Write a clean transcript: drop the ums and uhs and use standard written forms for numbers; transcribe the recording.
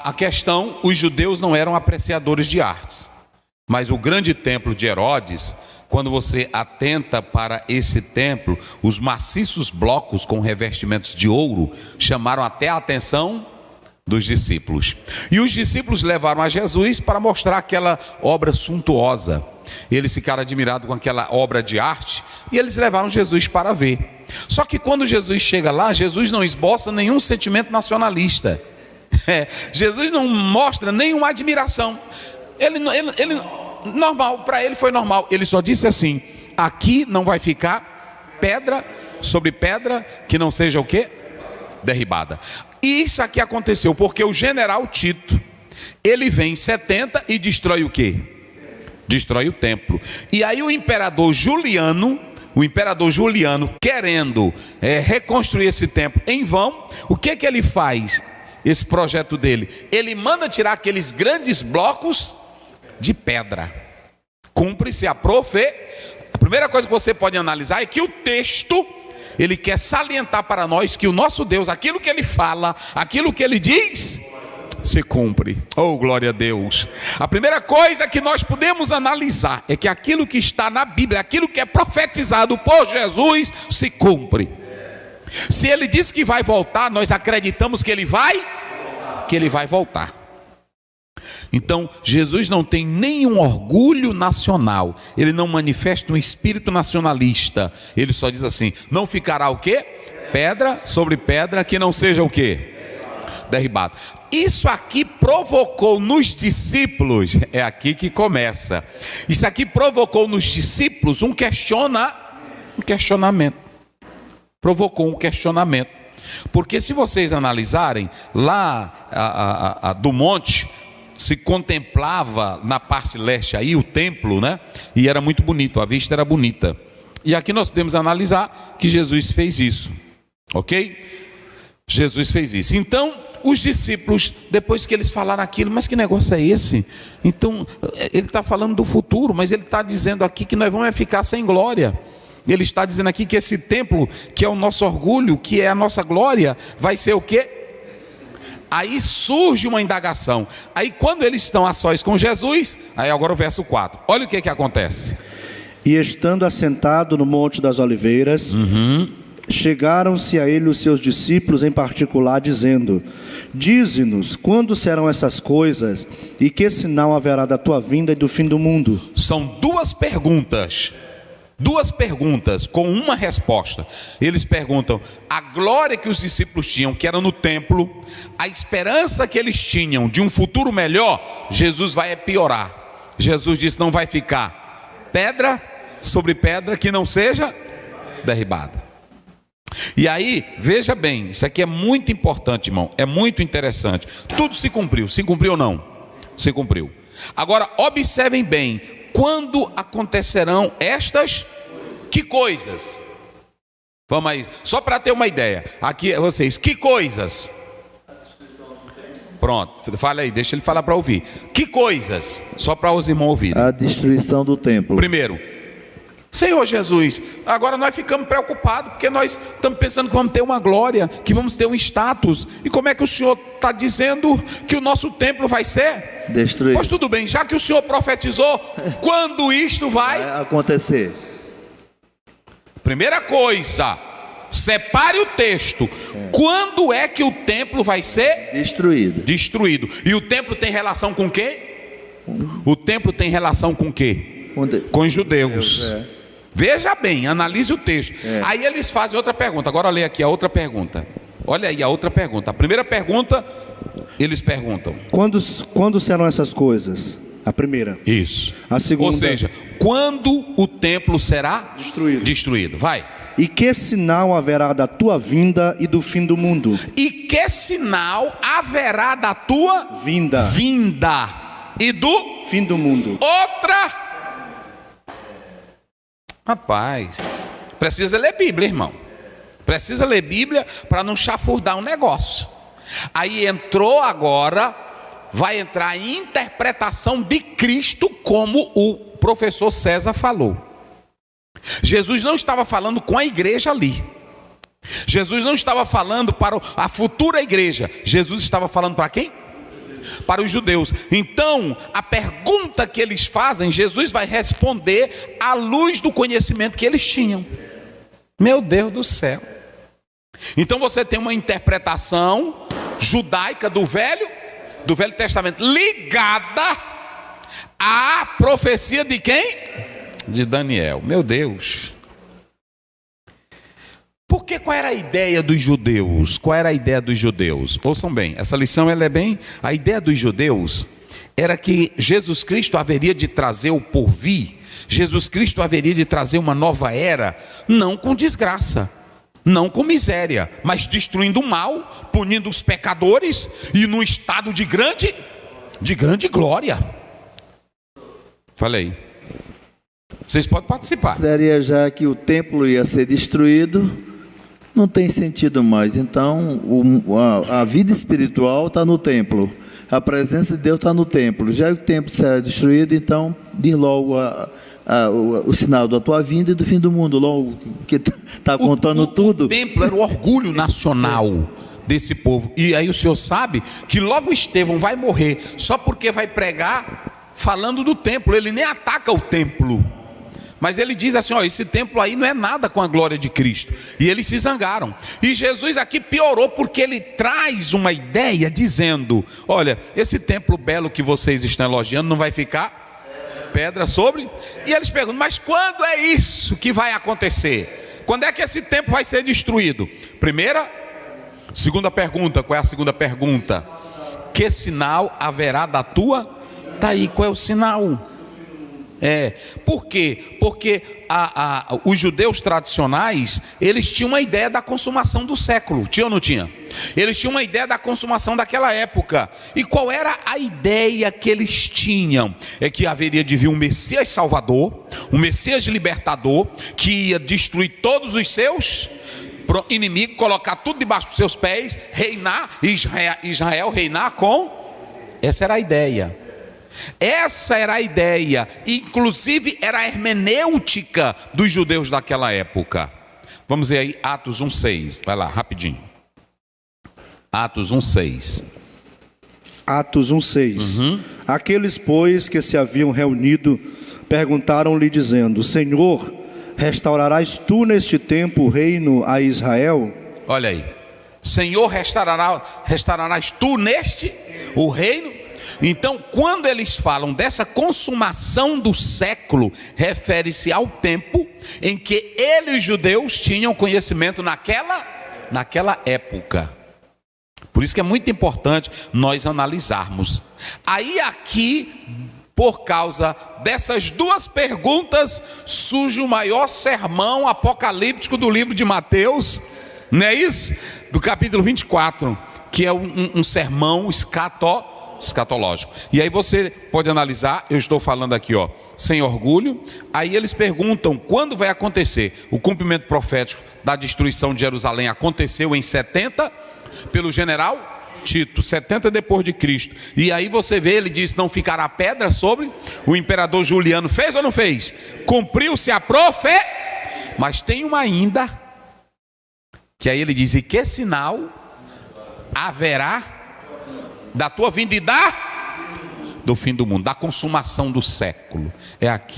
A questão, os judeus não eram apreciadores de artes, mas o grande templo de Herodes, quando você atenta para esse templo, os maciços blocos com revestimentos de ouro chamaram até a atenção dos discípulos. E os discípulos levaram a Jesus para mostrar aquela obra suntuosa. Eles ficaram admirados com aquela obra de arte e eles levaram Jesus para ver. Só que quando Jesus chega lá, Jesus não esboça nenhum sentimento nacionalista. Jesus não mostra nenhuma admiração. Ele normal, para ele foi normal. Ele só disse assim: aqui não vai ficar pedra sobre pedra que não seja o quê? Derribada. E isso aqui aconteceu porque o general Tito, ele vem em 70 e destrói o quê? Destrói o templo. E aí o imperador Juliano, querendo reconstruir esse templo em vão, o que ele faz? Esse projeto dele, ele manda tirar aqueles grandes blocos de pedra. Cumpre-se a profecia. A primeira coisa que você pode analisar é que o texto, ele quer salientar para nós que o nosso Deus, aquilo que ele fala, aquilo que ele diz, se cumpre. Oh, glória a Deus. A primeira coisa que nós podemos analisar é que aquilo que está na Bíblia, aquilo que é profetizado por Jesus, se cumpre. Se ele disse que vai voltar, nós acreditamos que ele vai voltar. Então, Jesus não tem nenhum orgulho nacional. Ele não manifesta um espírito nacionalista. Ele só diz assim: não ficará o quê? Pedra sobre pedra que não seja o quê? Derribado. Isso aqui provocou nos discípulos, é aqui que começa. Isso aqui provocou nos discípulos um questionamento. Provocou um questionamento. Porque se vocês analisarem, lá do monte, se contemplava na parte leste aí o templo, né? E era muito bonito, a vista era bonita. E aqui nós podemos analisar que Jesus fez isso, ok? Jesus fez isso. Então, os discípulos, depois que eles falaram aquilo, mas que negócio é esse? Então, ele está falando do futuro, mas ele está dizendo aqui que nós vamos ficar sem glória. Ele está dizendo aqui que esse templo, que é o nosso orgulho, que é a nossa glória, vai ser o quê? Aí surge uma indagação. Aí quando eles estão a sós com Jesus, aí agora o verso 4. Olha o que acontece. E estando assentado no Monte das Oliveiras, chegaram-se a ele os seus discípulos em particular, dizendo: dize-nos, quando serão essas coisas, e que sinal haverá da tua vinda e do fim do mundo? São duas perguntas com uma resposta. Eles perguntam a glória que os discípulos tinham, que era no templo, a esperança que eles tinham de um futuro melhor. Jesus vai piorar. Jesus disse: não vai ficar pedra sobre pedra que não seja derribada. E aí, veja bem, isso aqui é muito importante, irmão, é muito interessante. Tudo se cumpriu ou não? Se cumpriu. Agora, observem bem, quando acontecerão estas que coisas? Vamos aí, só para ter uma ideia. Aqui vocês, que coisas? Pronto, fala aí, deixa ele falar para ouvir. Que coisas? Só para os irmãos ouvirem. A destruição do templo. Primeiro, Senhor Jesus, agora nós ficamos preocupados, porque nós estamos pensando que vamos ter uma glória, que vamos ter um status. E como é que o Senhor está dizendo que o nosso templo vai ser destruído? Pois tudo bem, já que o Senhor profetizou, quando isto vai acontecer? Primeira coisa, separe o texto. Quando é que o templo vai ser destruído? E o templo tem relação com quem? O templo tem relação com quê? Com os judeus. Veja bem, analise o texto. Aí eles fazem outra pergunta. Agora leia aqui a outra pergunta. Olha aí a outra pergunta. A primeira pergunta, eles perguntam: quando serão essas coisas? A primeira. Isso. A segunda. Ou seja, quando o templo será destruído. Vai. E que sinal haverá da tua vinda e do fim do mundo? E que sinal haverá da tua vinda e do fim do mundo? Outra. Rapaz, precisa ler Bíblia, irmão. Precisa ler Bíblia para não chafurdar um negócio. Aí entrou agora, vai entrar em interpretação de Cristo, como o professor César falou. Jesus não estava falando com a igreja ali. Jesus não estava falando para a futura igreja. Jesus estava falando para quem? para os judeus. Então, a pergunta que eles fazem, Jesus vai responder à luz do conhecimento que eles tinham. Meu Deus do céu. Então você tem uma interpretação judaica do Velho Testamento, ligada à profecia de quem? De Daniel. Meu Deus. Porque qual era a ideia dos judeus? Qual era a ideia dos judeus? Ouçam bem, essa lição ela é bem... A ideia dos judeus era que Jesus Cristo haveria de trazer o porvir, Jesus Cristo haveria de trazer uma nova era, não com desgraça, não com miséria, mas destruindo o mal, punindo os pecadores e num estado de grande glória. Falei. Vocês podem participar. Seria já que o templo ia ser destruído, não tem sentido mais. Então, a vida espiritual está no templo. A presença de Deus está no templo. Já que o templo será destruído, então, diz logo o sinal da tua vinda e do fim do mundo. Logo, que está contando tudo. O templo era o orgulho nacional desse povo. E aí o senhor sabe que logo Estevão vai morrer só porque vai pregar falando do templo. Ele nem ataca o templo, mas ele diz assim, ó, esse templo aí não é nada com a glória de Cristo. E eles se zangaram. E Jesus aqui piorou porque ele traz uma ideia dizendo, olha, esse templo belo que vocês estão elogiando não vai ficar pedra sobre? E eles perguntam, mas quando é isso que vai acontecer? Quando é que esse templo vai ser destruído? Segunda pergunta, qual é a segunda pergunta? Que sinal haverá da tua? Tá aí, qual é o sinal? Por quê? Porque os judeus tradicionais, eles tinham uma ideia da consumação do século, tinha ou não tinha? Eles tinham uma ideia da consumação daquela época. E qual era a ideia que eles tinham? É que haveria de vir um Messias Salvador, um Messias libertador, que ia destruir todos os seus inimigos, colocar tudo debaixo dos seus pés, reinar, Israel reinar com... Essa era a ideia. Essa era a ideia, inclusive era a hermenêutica dos judeus daquela época. Vamos ver aí Atos 1:6, vai lá, rapidinho. Atos 1:6. Atos 1:6. Aqueles, pois, que se haviam reunido, perguntaram-lhe dizendo, Senhor, restaurarás tu neste tempo o reino a Israel? Olha aí, Senhor, restaurarás tu neste o reino? Então, quando eles falam dessa consumação do século, refere-se ao tempo em que eles, os judeus, tinham conhecimento naquela época. Por isso que é muito importante nós analisarmos. Aí aqui, por causa dessas duas perguntas, surge o maior sermão apocalíptico do livro de Mateus, não é isso? Do capítulo 24, que é um sermão escatológico. E aí você pode analisar, eu estou falando aqui, ó, sem orgulho. Aí eles perguntam quando vai acontecer. O cumprimento profético da destruição de Jerusalém aconteceu em 70 pelo general Tito, 70 depois de Cristo. E aí você vê, ele diz, não ficará pedra sobre. O imperador Juliano fez ou não fez? Cumpriu-se a profecia. Mas tem uma ainda, que aí ele diz, e que sinal haverá da tua vinda e do fim do mundo, da consumação do século. É aqui